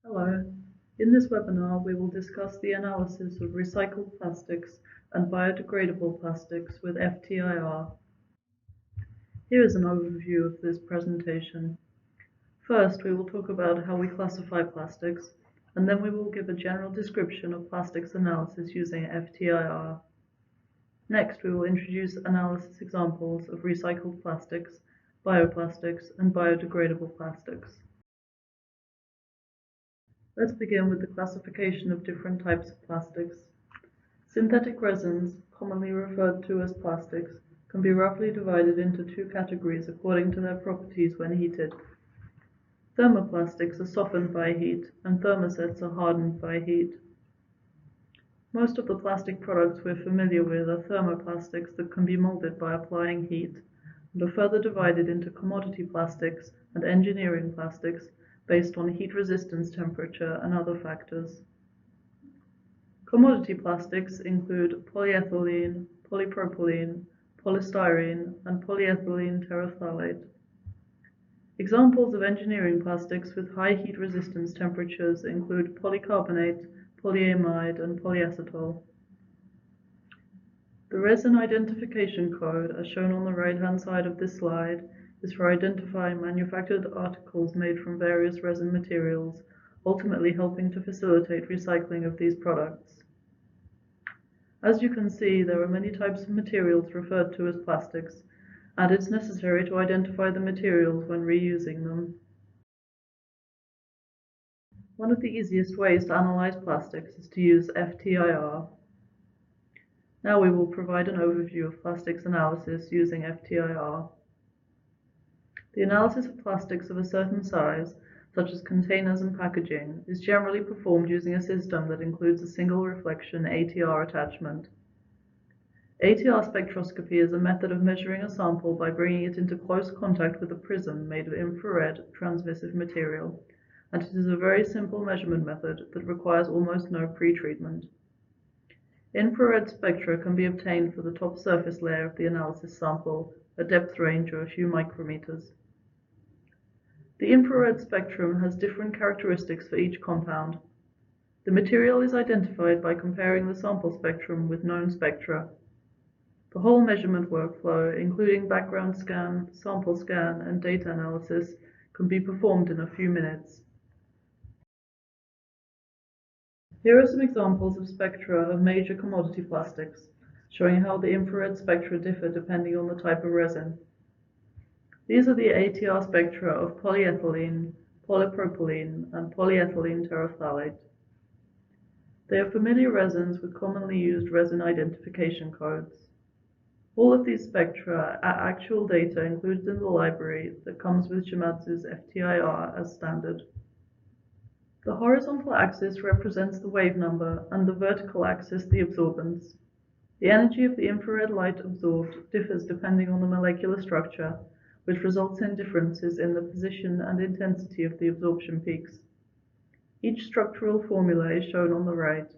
Hello. In this webinar, we will discuss the analysis of recycled plastics and biodegradable plastics with FTIR. Here is an overview of this presentation. First, we will talk about how we classify plastics, and then we will give a general description of plastics analysis using FTIR. Next, we will introduce analysis examples of recycled plastics, bioplastics, and biodegradable plastics. Let's begin with the classification of different types of plastics. Synthetic resins, commonly referred to as plastics, can be roughly divided into two categories according to their properties when heated. Thermoplastics are softened by heat, and thermosets are hardened by heat. Most of the plastic products we're familiar with are thermoplastics that can be molded by applying heat, and are further divided into commodity plastics and engineering plastics based on heat resistance, temperature, and other factors. Commodity plastics include polyethylene, polypropylene, polystyrene, and polyethylene terephthalate. Examples of engineering plastics with high heat resistance temperatures include polycarbonate, polyamide, and polyacetol. The resin identification code, as shown on the right-hand side of this slide, is for identifying manufactured articles made from various resin materials, ultimately helping to facilitate recycling of these products. As you can see, there are many types of materials referred to as plastics, and it's necessary to identify the materials when reusing them. One of the easiest ways to analyze plastics is to use FTIR. Now we will provide an overview of plastics analysis using FTIR. The analysis of plastics of a certain size, such as containers and packaging, is generally performed using a system that includes a single reflection ATR attachment. ATR spectroscopy is a method of measuring a sample by bringing it into close contact with a prism made of infrared transmissive material, and it is a very simple measurement method that requires almost no pretreatment. Infrared spectra can be obtained for the top surface layer of the analysis sample, a depth range of a few micrometers. The infrared spectrum has different characteristics for each compound. The material is identified by comparing the sample spectrum with known spectra. The whole measurement workflow, including background scan, sample scan, and data analysis, can be performed in a few minutes. Here are some examples of spectra of major commodity plastics, showing how the infrared spectra differ depending on the type of resin. These are the ATR spectra of polyethylene, polypropylene, and polyethylene terephthalate. They are familiar resins with commonly used resin identification codes. All of these spectra are actual data included in the library that comes with Shimadzu's FTIR as standard. The horizontal axis represents the wave number and the vertical axis the absorbance. The energy of the infrared light absorbed differs depending on the molecular structure, which results in differences in the position and intensity of the absorption peaks. Each structural formula is shown on the right.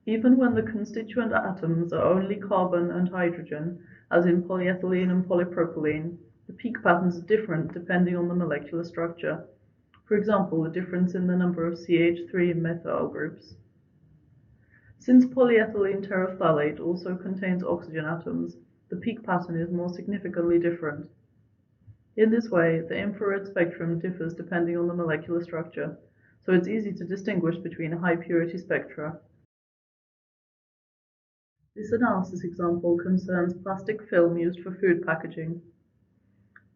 Even when the constituent atoms are only carbon and hydrogen, as in polyethylene and polypropylene, the peak patterns are different depending on the molecular structure. For example, the difference in the number of CH3 methyl groups. Since polyethylene terephthalate also contains oxygen atoms, the peak pattern is more significantly different. In this way, the infrared spectrum differs depending on the molecular structure, so it's easy to distinguish between high-purity spectra. This analysis example concerns plastic film used for food packaging.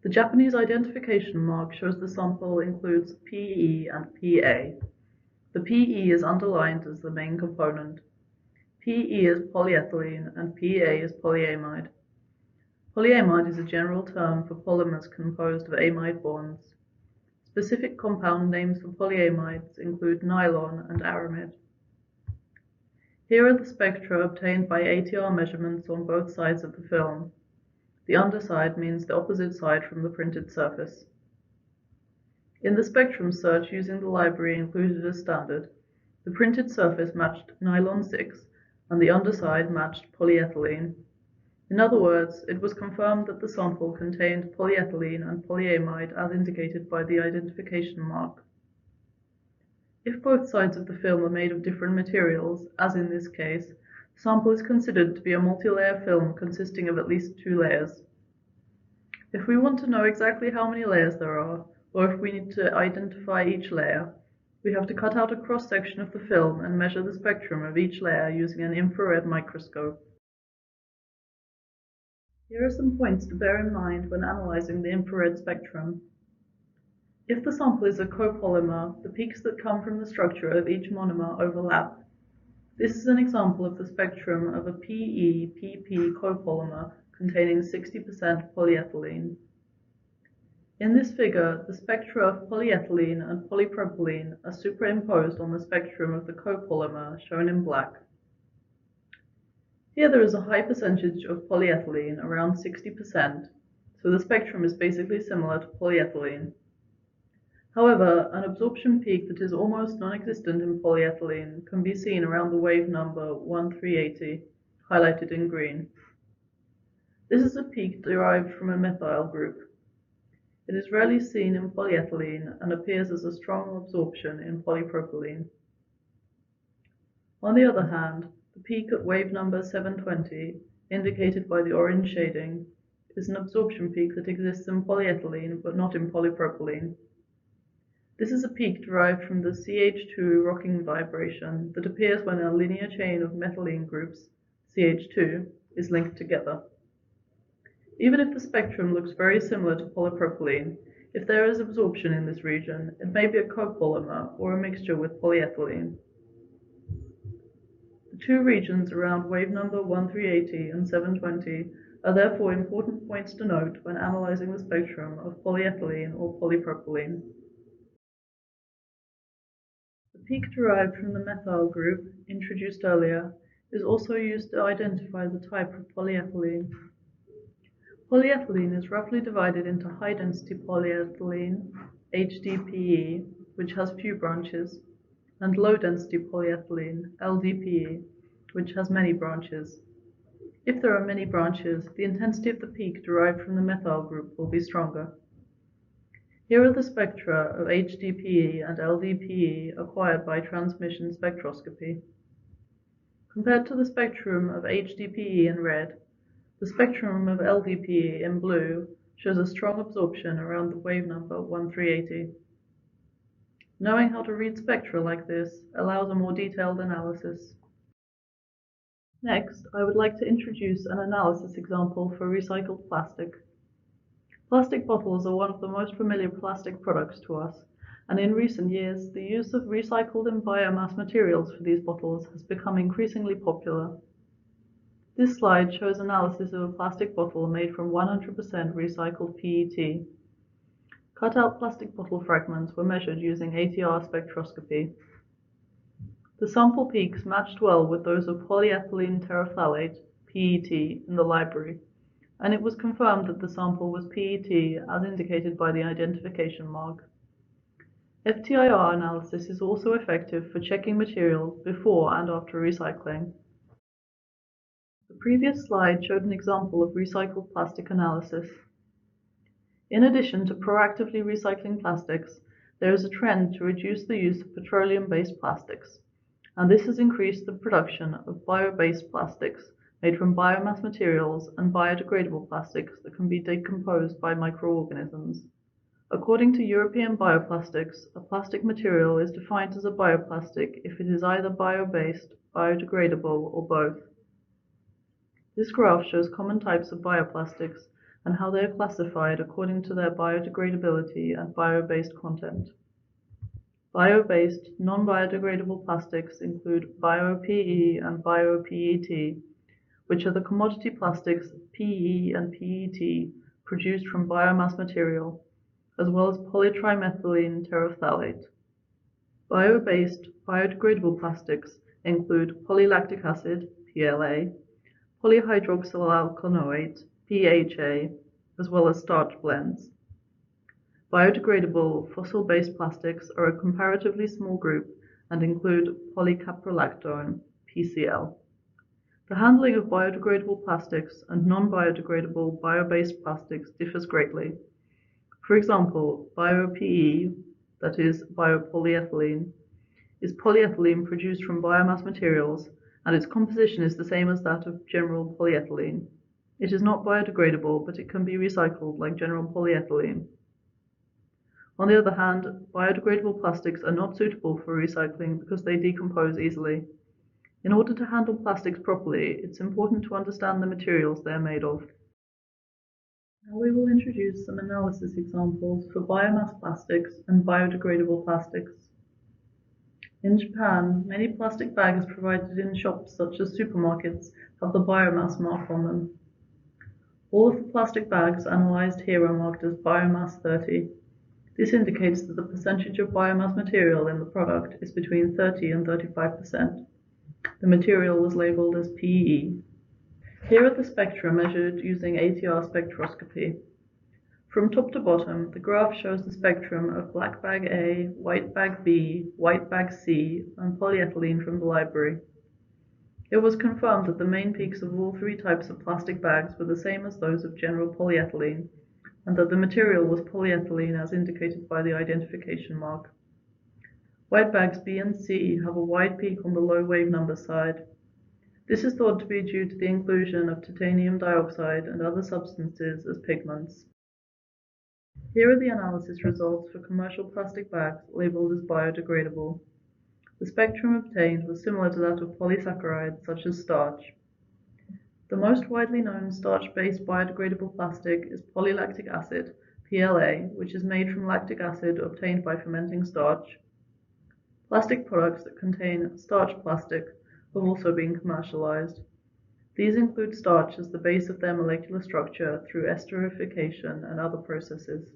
The Japanese identification mark shows the sample includes PE and PA. The PE is underlined as the main component. PE is polyethylene and PA is polyamide. Polyamide is a general term for polymers composed of amide bonds. Specific compound names for polyamides include nylon and aramid. Here are the spectra obtained by ATR measurements on both sides of the film. The underside means the opposite side from the printed surface. In the spectrum search using the library included as standard, the printed surface matched nylon 6 and the underside matched polyethylene. In other words, it was confirmed that the sample contained polyethylene and polyamide as indicated by the identification mark. If both sides of the film are made of different materials, as in this case, the sample is considered to be a multi-layer film consisting of at least 2 layers. If we want to know exactly how many layers there are, or if we need to identify each layer, we have to cut out a cross-section of the film and measure the spectrum of each layer using an infrared microscope. Here are some points to bear in mind when analyzing the infrared spectrum. If the sample is a copolymer, the peaks that come from the structure of each monomer overlap. This is an example of the spectrum of a PE/PP copolymer containing 60% polyethylene. In this figure, the spectra of polyethylene and polypropylene are superimposed on the spectrum of the copolymer, shown in black. Here there is a high percentage of polyethylene, around 60%, so the spectrum is basically similar to polyethylene. However, an absorption peak that is almost non-existent in polyethylene can be seen around the wave number 1380, highlighted in green. This is a peak derived from a methyl group. It is rarely seen in polyethylene and appears as a strong absorption in polypropylene. On the other hand, the peak at wave number 720, indicated by the orange shading, is an absorption peak that exists in polyethylene but not in polypropylene. This is a peak derived from the CH2 rocking vibration that appears when a linear chain of methylene groups, CH2, is linked together. Even if the spectrum looks very similar to polypropylene, if there is absorption in this region, it may be a copolymer or a mixture with polyethylene. The two regions around wave number 1380 and 720 are therefore important points to note when analyzing the spectrum of polyethylene or polypropylene. The peak derived from the methyl group, introduced earlier, is also used to identify the type of polyethylene. Polyethylene is roughly divided into high-density polyethylene, HDPE, which has few branches, and low-density polyethylene, LDPE, which has many branches. If there are many branches, the intensity of the peak derived from the methyl group will be stronger. Here are the spectra of HDPE and LDPE acquired by transmission spectroscopy. Compared to the spectrum of HDPE in red, the spectrum of LDPE in blue shows a strong absorption around the wave number 1380. Knowing how to read spectra like this allows a more detailed analysis. Next, I would like to introduce an analysis example for recycled plastic. Plastic bottles are one of the most familiar plastic products to us, and in recent years, the use of recycled and biomass materials for these bottles has become increasingly popular. This slide shows analysis of a plastic bottle made from 100% recycled PET. Cut-out plastic bottle fragments were measured using FTIR spectroscopy. The sample peaks matched well with those of polyethylene terephthalate, PET, in the library, and it was confirmed that the sample was PET as indicated by the identification mark. FTIR analysis is also effective for checking materials before and after recycling. The previous slide showed an example of recycled plastic analysis. In addition to proactively recycling plastics, there is a trend to reduce the use of petroleum-based plastics, and this has increased the production of bio-based plastics made from biomass materials and biodegradable plastics that can be decomposed by microorganisms. According to European Bioplastics, a plastic material is defined as a bioplastic if it is either bio-based, biodegradable, or both. This graph shows common types of bioplastics and how they are classified according to their biodegradability and bio-based content. Bio-based, non-biodegradable plastics include Bio-PE and Bio-PET, which are the commodity plastics PE and PET produced from biomass material, as well as polytrimethylene terephthalate. Bio-based, biodegradable plastics include polylactic acid, PLA, polyhydroxyalkanoate, PHA, as well as starch blends. Biodegradable, fossil-based plastics are a comparatively small group and include polycaprolactone, PCl. The handling of biodegradable plastics and non-biodegradable bio-based plastics differs greatly. For example, Bio-PE, that is biopolyethylene, is polyethylene produced from biomass materials, and its composition is the same as that of general polyethylene. It is not biodegradable, but it can be recycled like general polyethylene. On the other hand, biodegradable plastics are not suitable for recycling because they decompose easily. In order to handle plastics properly, it's important to understand the materials they are made of. Now we will introduce some analysis examples for biomass plastics and biodegradable plastics. In Japan, many plastic bags provided in shops such as supermarkets have the biomass mark on them. All of the plastic bags analysed here are marked as biomass 30. This indicates that the percentage of biomass material in the product is between 30 and 35%. The material was labelled as PE. Here are the spectra measured using FTIR spectroscopy. From top to bottom, the graph shows the spectrum of black bag A, white bag B, white bag C, and polyethylene from the library. It was confirmed that the main peaks of all three types of plastic bags were the same as those of general polyethylene, and that the material was polyethylene as indicated by the identification mark. White bags B and C have a wide peak on the low wave number side. This is thought to be due to the inclusion of titanium dioxide and other substances as pigments. Here are the analysis results for commercial plastic bags labelled as biodegradable. The spectrum obtained was similar to that of polysaccharides such as starch. The most widely known starch-based biodegradable plastic is polylactic acid, PLA, which is made from lactic acid obtained by fermenting starch. Plastic products that contain starch plastic have also been commercialized. These include starch as the base of their molecular structure through esterification and other processes.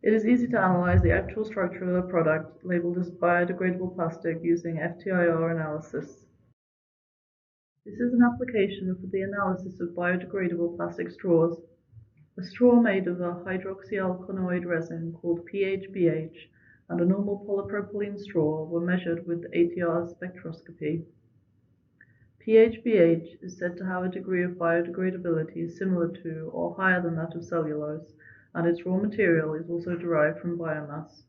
It is easy to analyze the actual structure of a product labeled as biodegradable plastic using FTIR analysis. This is an application for the analysis of biodegradable plastic straws. A straw made of a hydroxyalkanoid resin called PHBH and a normal polypropylene straw were measured with FTIR spectroscopy. PHBH is said to have a degree of biodegradability similar to or higher than that of cellulose, and its raw material is also derived from biomass.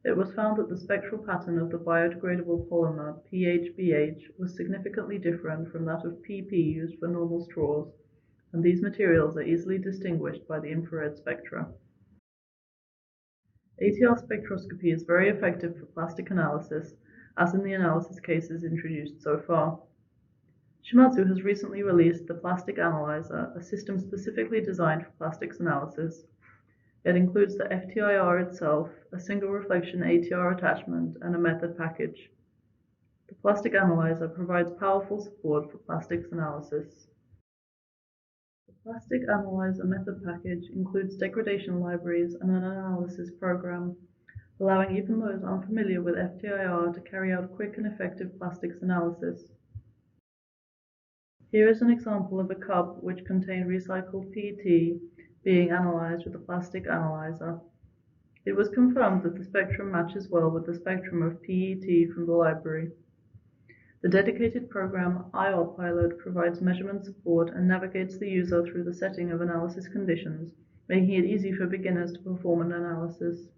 It was found that the spectral pattern of the biodegradable polymer PHBH was significantly different from that of PP used for normal straws, and these materials are easily distinguished by the infrared spectra. FTIR spectroscopy is very effective for plastic analysis, as in the analysis cases introduced so far. Shimadzu has recently released the Plastic Analyzer, a system specifically designed for plastics analysis. It includes the FTIR itself, a single reflection ATR attachment, and a method package. The Plastic Analyzer provides powerful support for plastics analysis. The Plastic Analyzer method package includes degradation libraries and an analysis program, allowing even those unfamiliar with FTIR to carry out quick and effective plastics analysis. Here is an example of a cup which contained recycled PET being analyzed with the Plastic Analyzer. It was confirmed that the spectrum matches well with the spectrum of PET from the library. The dedicated program IR-Pilot provides measurement support and navigates the user through the setting of analysis conditions, making it easy for beginners to perform an analysis.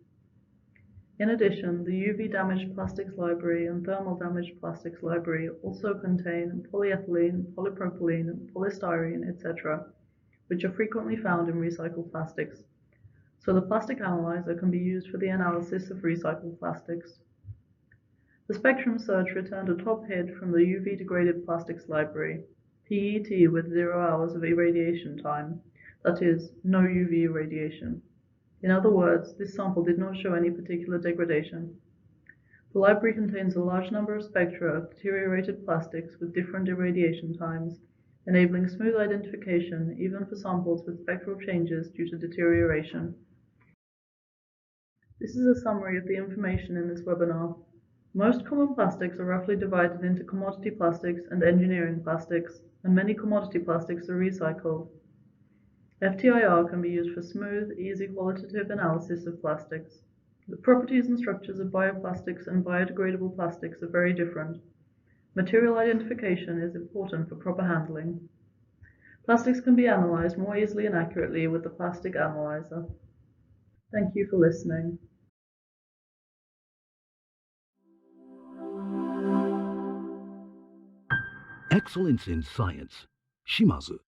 In addition, the UV damaged plastics library and thermal damaged plastics library also contain polyethylene, polypropylene, polystyrene, etc., which are frequently found in recycled plastics. So the Plastic Analyzer can be used for the analysis of recycled plastics. The spectrum search returned a top hit from the UV degraded plastics library, PET with 0 hours of irradiation time, that is, no UV irradiation. In other words, this sample did not show any particular degradation. The library contains a large number of spectra of deteriorated plastics with different irradiation times, enabling smooth identification even for samples with spectral changes due to deterioration. This is a summary of the information in this webinar. Most common plastics are roughly divided into commodity plastics and engineering plastics, and many commodity plastics are recycled. FTIR can be used for smooth, easy qualitative analysis of plastics. The properties and structures of bioplastics and biodegradable plastics are very different. Material identification is important for proper handling. Plastics can be analyzed more easily and accurately with the Plastic Analyzer. Thank you for listening. Excellence in science. Shimazu.